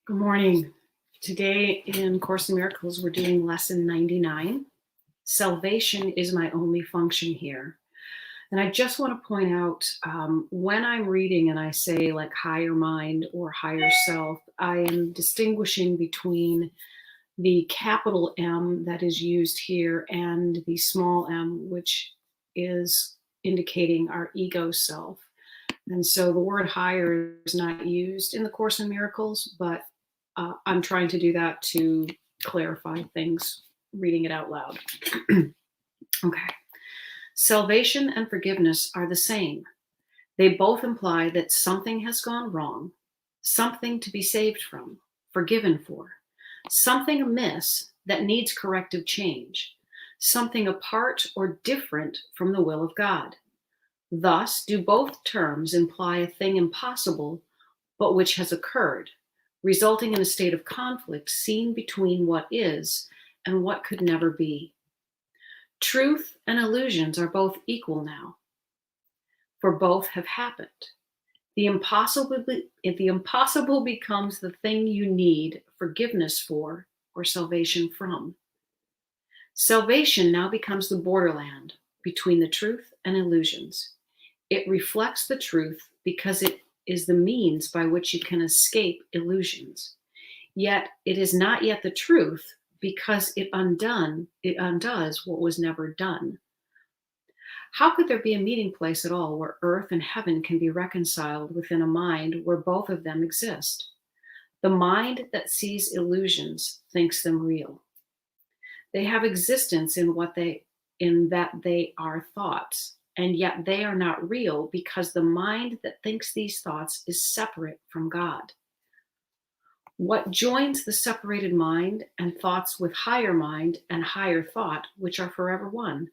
Good morning. Today in Course in Miracles, we're doing lesson 99. Salvation is my only function here. And I just want to point out when I'm reading and I say like higher mind or higher self, I am distinguishing between the capital M that is used here and the small m, which is indicating our ego self. And so the word higher is not used in the Course in Miracles, but I'm trying to do that to clarify things, reading it out loud. Okay. Salvation and forgiveness are the same. They both imply that something has gone wrong, something to be saved from, forgiven for, something amiss that needs corrective change, something apart or different from the will of God. Thus, do both terms imply a thing impossible, but which has occurred, resulting in a state of conflict seen between what is and what could never be. Truth and illusions are both equal now, for both have happened. The impossible becomes the thing you need forgiveness for or salvation from. Salvation now becomes the borderland between the truth and illusions. It reflects the truth because it is the means by which you can escape illusions. Yet it is not yet the truth because it undoes what was never done. How could there be a meeting place at all where earth and heaven can be reconciled within a mind where both of them exist? The mind that sees illusions thinks them real. They have existence in that they are thoughts, and yet they are not real because the mind that thinks these thoughts is separate from God. What joins the separated mind and thoughts with higher mind and higher thought, which are forever one?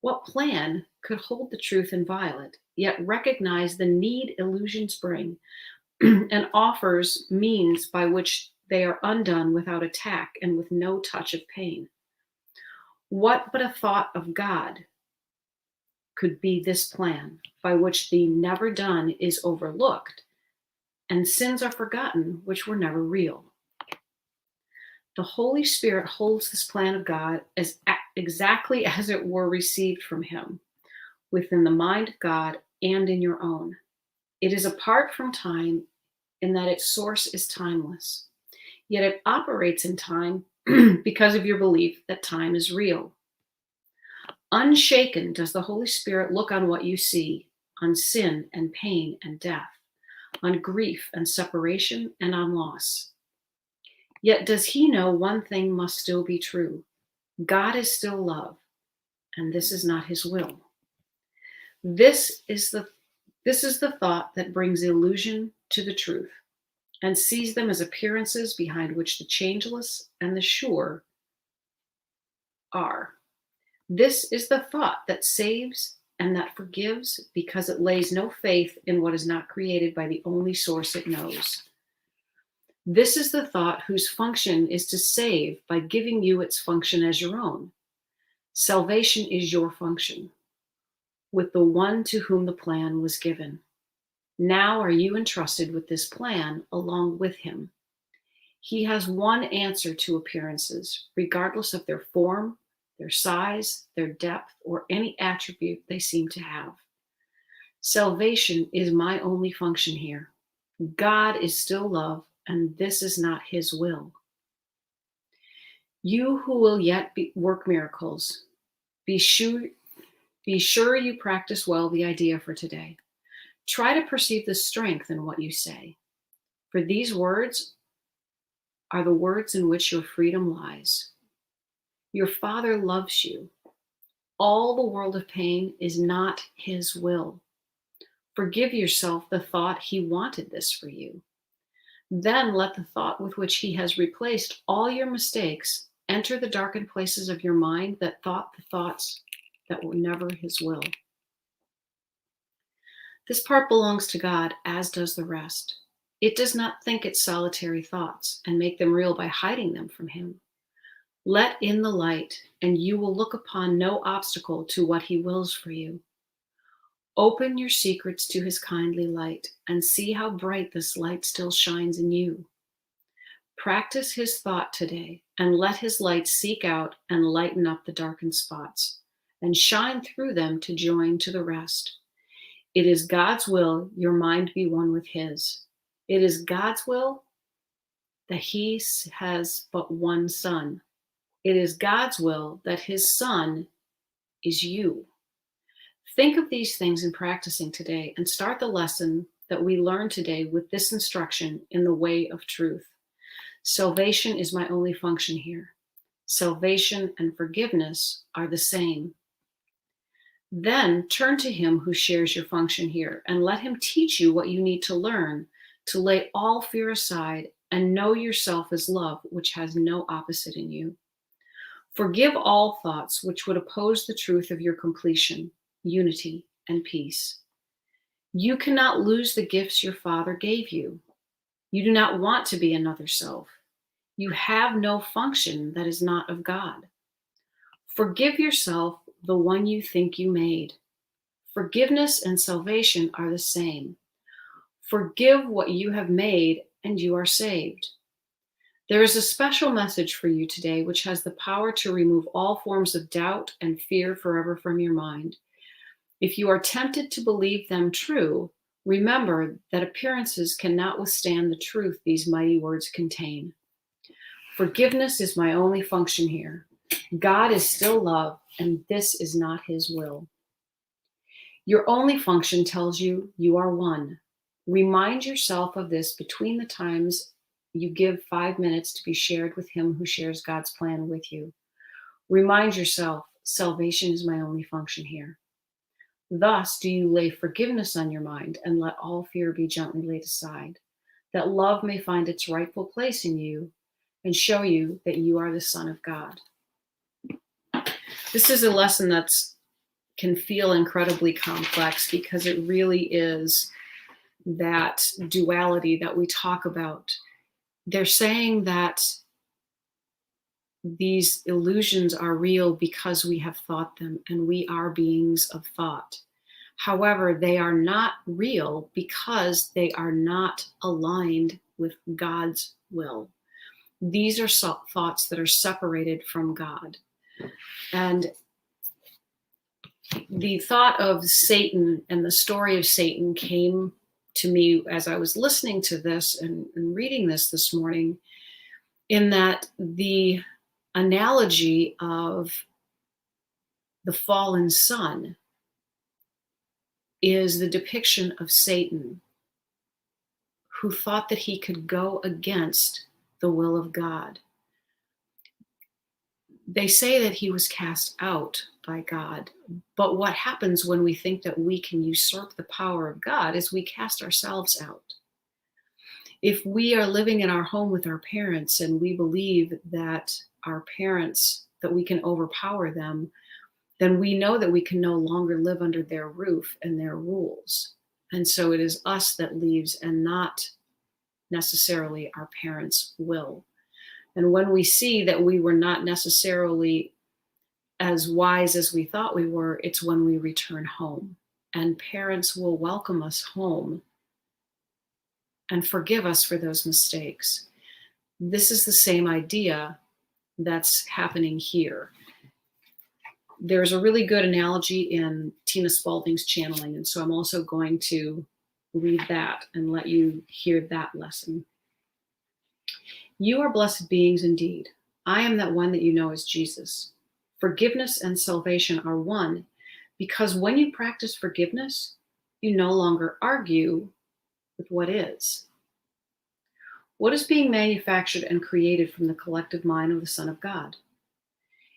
What plan could hold the truth inviolate, yet recognize the need illusions bring, and offers means by which they are undone without attack and with no touch of pain? What but a thought of God could be this plan by which the never done is overlooked and sins are forgotten which were never real? The Holy Spirit holds this plan of God as exactly as it were received from him, within the mind of God and in your own. It is apart from time in that its source is timeless, yet it operates in time because of your belief that time is real. Unshaken does the Holy Spirit look on what you see, on sin and pain and death, on grief and separation and on loss. Yet does he know one thing must still be true. God is still love, and this is not his will. This is the thought that brings illusion to the truth and sees them as appearances behind which the changeless and the sure are. This is the thought that saves and that forgives because it lays no faith in what is not created by the only source it knows. This is the thought whose function is to save by giving you its function as your own. Salvation is your function, with the one to whom the plan was given. Now are you entrusted with this plan along with him. He has one answer to appearances, regardless of their form, their size, their depth, or any attribute they seem to have. Salvation is my only function here. God is still love, and this is not his will. You who will yet work miracles, be sure you practice well the idea for today. Try to perceive the strength in what you say, for these words are the words in which your freedom lies. Your Father loves you. All the world of pain is not his will. Forgive yourself the thought he wanted this for you. Then let the thought with which he has replaced all your mistakes enter the darkened places of your mind that thought the thoughts that were never his will. This part belongs to God, as does the rest. It does not think its solitary thoughts and make them real by hiding them from him. Let in the light, and you will look upon no obstacle to what he wills for you. Open your secrets to his kindly light and see how bright this light still shines in you. Practice his thought today and let his light seek out and lighten up the darkened spots and shine through them to join to the rest. It is God's will your mind be one with his. It is God's will that he has but one son. It is God's will that his son is you. Think of these things in practicing today and start the lesson that we learned today with this instruction in the way of truth. Salvation is my only function here. Salvation and forgiveness are the same. Then turn to him who shares your function here and let him teach you what you need to learn to lay all fear aside and know yourself as love, which has no opposite in you. Forgive all thoughts which would oppose the truth of your completion, unity, and peace. You cannot lose the gifts your Father gave you. You do not want to be another self. You have no function that is not of God. Forgive yourself, the one you think you made. Forgiveness and salvation are the same. Forgive what you have made, and you are saved. There is a special message for you today which has the power to remove all forms of doubt and fear forever from your mind. If you are tempted to believe them true, remember that appearances cannot withstand the truth these mighty words contain. Forgiveness is my only function here. God is still love, and this is not his will. Your only function tells you you are one. Remind yourself of this between the times you give 5 minutes to be shared with him who shares God's plan with you. Remind yourself, salvation is my only function here. Thus do you lay forgiveness on your mind and let all fear be gently laid aside, that love may find its rightful place in you and show you that you are the Son of God. This is a lesson that can feel incredibly complex because it really is that duality that we talk about. They're saying that these illusions are real because we have thought them, and we are beings of thought. However, they are not real because they are not aligned with God's will. These are thoughts that are separated from God. And the thought of Satan and the story of Satan came to me as I was listening to this and reading this morning, in that the analogy of the fallen son is the depiction of Satan, who thought that he could go against the will of God. They say that he was cast out by God, but what happens when we think that we can usurp the power of God is we cast ourselves out. If we are living in our home with our parents and we believe that our parents, that we can overpower them, then we know that we can no longer live under their roof and their rules. And so it is us that leaves and not necessarily our parents' will. And when we see that we were not necessarily as wise as we thought we were, it's when we return home. And parents will welcome us home and forgive us for those mistakes. This is the same idea that's happening here. There's a really good analogy in Tina Spalding's channeling, and so I'm also going to read that and let you hear that lesson. You are blessed beings indeed. I am that one that you know as Jesus. Forgiveness and salvation are one, because when you practice forgiveness, you no longer argue with what is. What is being manufactured and created from the collective mind of the Son of God?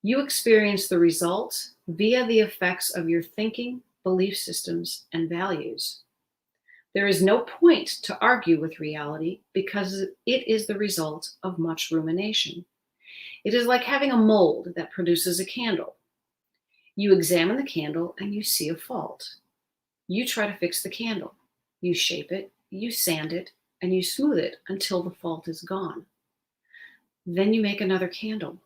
You experience the results via the effects of your thinking, belief systems, and values. There is no point to argue with reality because it is the result of much rumination. It is like having a mold that produces a candle. You examine the candle and you see a fault. You try to fix the candle. You shape it, you sand it, and you smooth it until the fault is gone. Then you make another candle,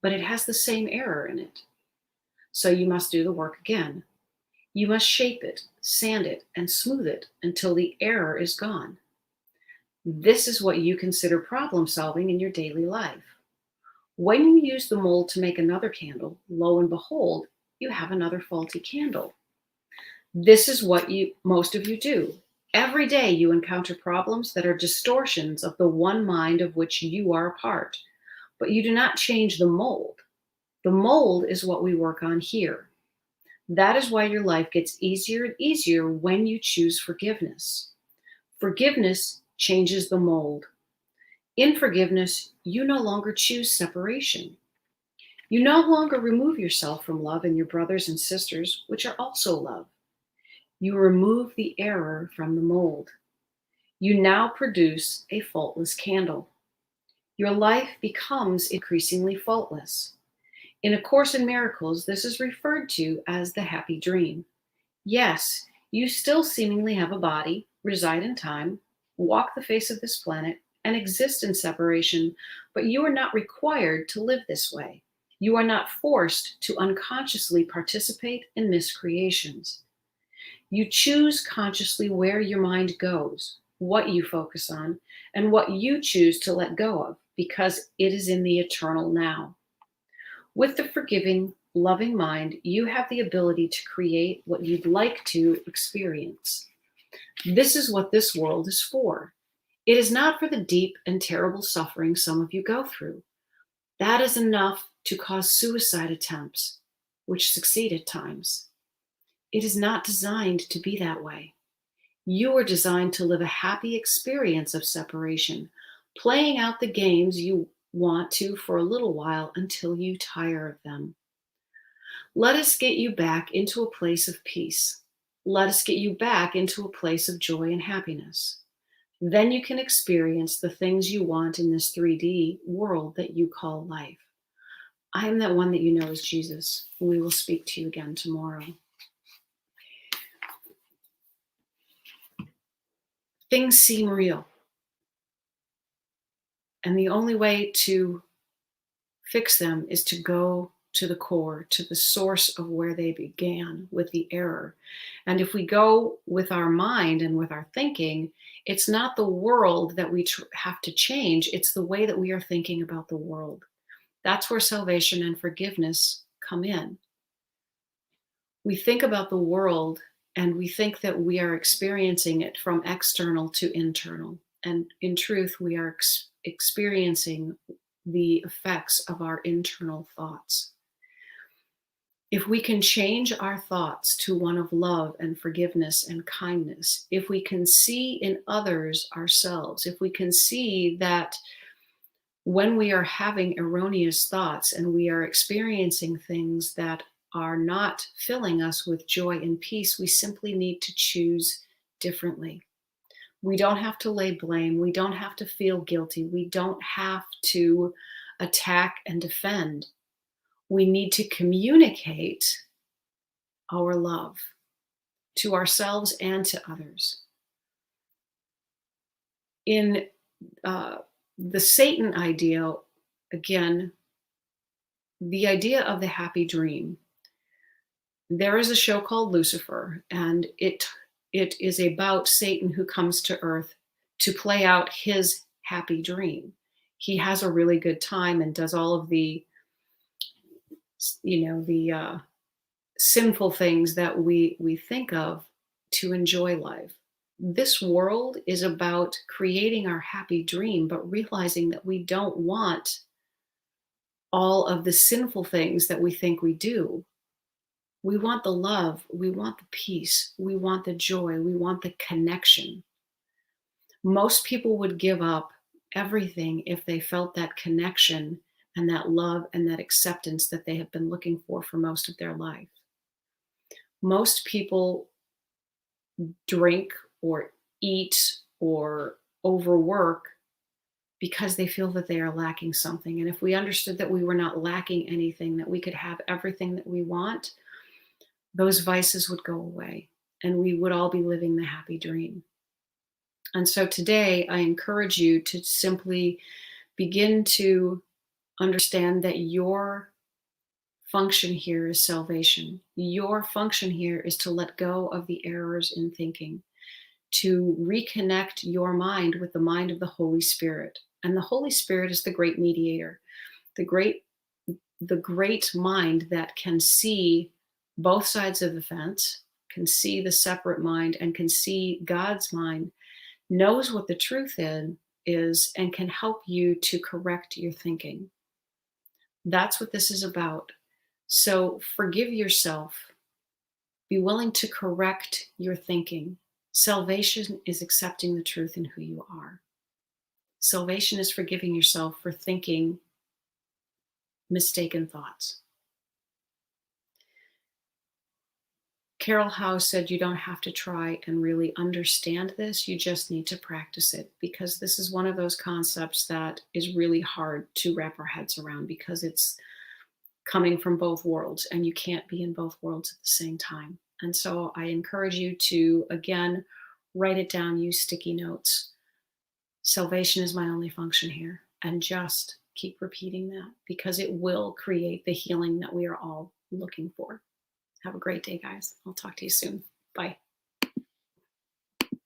but it has the same error in it. So you must do the work again. You must shape it, sand it, and smooth it until the error is gone. This is what you consider problem solving in your daily life. When you use the mold to make another candle, lo and behold, you have another faulty candle. This is what most of you do. Every day you encounter problems that are distortions of the one mind of which you are a part, but you do not change the mold. The mold is what we work on here. That is why your life gets easier and easier when you choose forgiveness. Forgiveness changes the mold. In forgiveness, you no longer choose separation. You no longer remove yourself from love and your brothers and sisters, which are also love. You remove the error from the mold. You now produce a faultless candle. Your life becomes increasingly faultless. In A Course in Miracles, this is referred to as the happy dream. Yes, you still seemingly have a body, reside in time, walk the face of this planet, and exist in separation, but you are not required to live this way. You are not forced to unconsciously participate in miscreations. You choose consciously where your mind goes, what you focus on, and what you choose to let go of, because it is in the eternal now. With the forgiving, loving mind, you have the ability to create what you'd like to experience. This is what this world is for. It is not for the deep and terrible suffering some of you go through. That is enough to cause suicide attempts, which succeed at times. It is not designed to be that way. You are designed to live a happy experience of separation, playing out the games you want to for a little while until you tire of them. Let us get you back into a place of peace. Let us get you back into a place of joy and happiness. Then you can experience the things you want in this 3D world that you call life. I am that one that you know as Jesus. We will speak to you again tomorrow. Things seem real. And the only way to fix them is to go to the core, to the source of where they began with the error. And if we go with our mind and with our thinking, it's not the world that we have to change, it's the way that we are thinking about the world. That's where salvation and forgiveness come in. We think about the world and we think that we are experiencing it from external to internal. And in truth, we are experiencing the effects of our internal thoughts. If we can change our thoughts to one of love and forgiveness and kindness, if we can see in others ourselves, if we can see that when we are having erroneous thoughts and we are experiencing things that are not filling us with joy and peace, we simply need to choose differently. We don't have to lay blame. We don't have to feel guilty. We don't have to attack and defend. We need to communicate our love to ourselves and to others. In the Satan idea, again, the idea of the happy dream, there is a show called Lucifer, and it is about Satan who comes to earth to play out his happy dream. He has a really good time and does all of the, sinful things that we think of to enjoy life. This world is about creating our happy dream, but realizing that we don't want all of the sinful things that we think we do. We want the love, we want the peace, we want the joy, we want the connection. Most people would give up everything if they felt that connection and that love and that acceptance that they have been looking for most of their life. Most people drink or eat or overwork because they feel that they are lacking something. And if we understood that we were not lacking anything, that we could have everything that we want, those vices would go away and we would all be living the happy dream. And so today I encourage you to simply begin to understand that your function here is salvation. Your function here is to let go of the errors in thinking, to reconnect your mind with the mind of the Holy Spirit. And the Holy Spirit is the great mediator, the great mind that can see both sides of the fence, can see the separate mind, and can see God's mind, knows what the truth is, and can help you to correct your thinking. That's what this is about. So forgive yourself. Be willing to correct your thinking. Salvation is accepting the truth in who you are. Salvation is forgiving yourself for thinking mistaken thoughts. Carol House said you don't have to try and really understand this. You just need to practice it, because this is one of those concepts that is really hard to wrap our heads around, because it's coming from both worlds and you can't be in both worlds at the same time. And so I encourage you to, again, write it down, use sticky notes. Salvation is my only function here. And just keep repeating that, because it will create the healing that we are all looking for. Have a great day, guys. I'll talk to you soon. Bye.